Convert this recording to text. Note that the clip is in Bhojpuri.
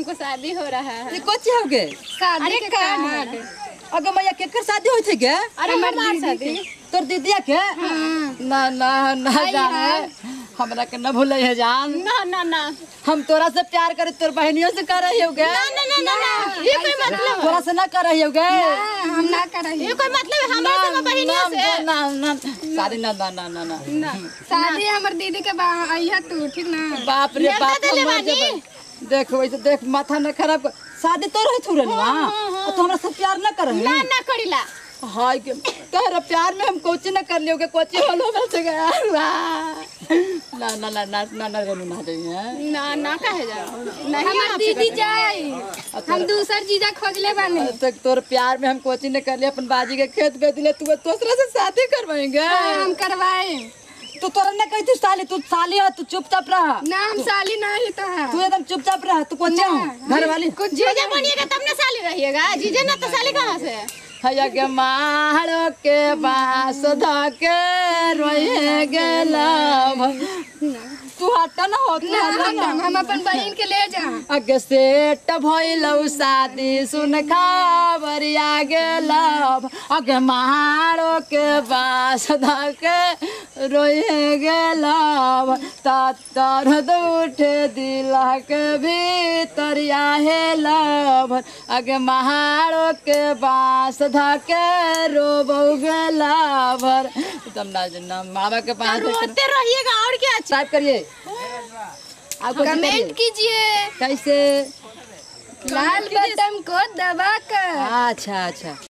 हमको शादी हो रहा है। ये कोची हो गए शादी के कार्ड। अगर मैया केकर शादी होई थे के? अरे हमार शादी। तोर दीदिया के? ना ना ना जाने हमरा के न भूले है जान। ना ना ना हम तोरा से प्यार करे तोर बहनियों से कर रही हो गए। ना ना ना ना ये कोई मतलब तोरा से ना कर रही हो गए। हम ना कर रही। ये कोई मतलब है हमारे से बहनियों से? ना ना शादी ना ना ना ना ना शादी हमर दीदी के आइया तू ठीक ना। बाप रे बाप देख वैसे देख माथा न खराब शादी तो रहे थोड़े ना तो हमरा से प्यार न कर ना ना करिला। हाय के तोहरा प्यार में हम कोची न कर लियो के कोची होलो बस गया ना ना ना ना ना ना ना जाइए ना ना कहे जा नहीं हमर दीदी जाए हम दूसर चीजा खोजले बानी। तक तोर प्यार में हम कोची न कर लिया अपन बाजी के खेत बेच दिले तू दूसरा से शादी करवाएंगे। हम करवाए तू तोरा न कहती साली तू साली है तू चुपचाप रह। ना हम साली नहीं तो है तू एकदम चुपचाप रह तू कौन घर वाली कुछ जीजा बनिएगा तब ना साली रहिएगा। जीजा ना तो साली कहाँ से? हया के मारो के बास धके रोए गेला तू हट न हो हम अपन बहन के ले जा। अगे सेट भइलौ शादी सुन खबरिया गेला अगे मारो के बास धके रोए गेला तर उठे दिला के भीतरिया हेला अगे मारो के बास धके रोबौ गेला भर तुम ना मामा के पास रोते रहिएगा और क्या। स्टार्ट करिए कमेंट कीजिए कैसे लाल बटन को दबाकर। अच्छा अच्छा।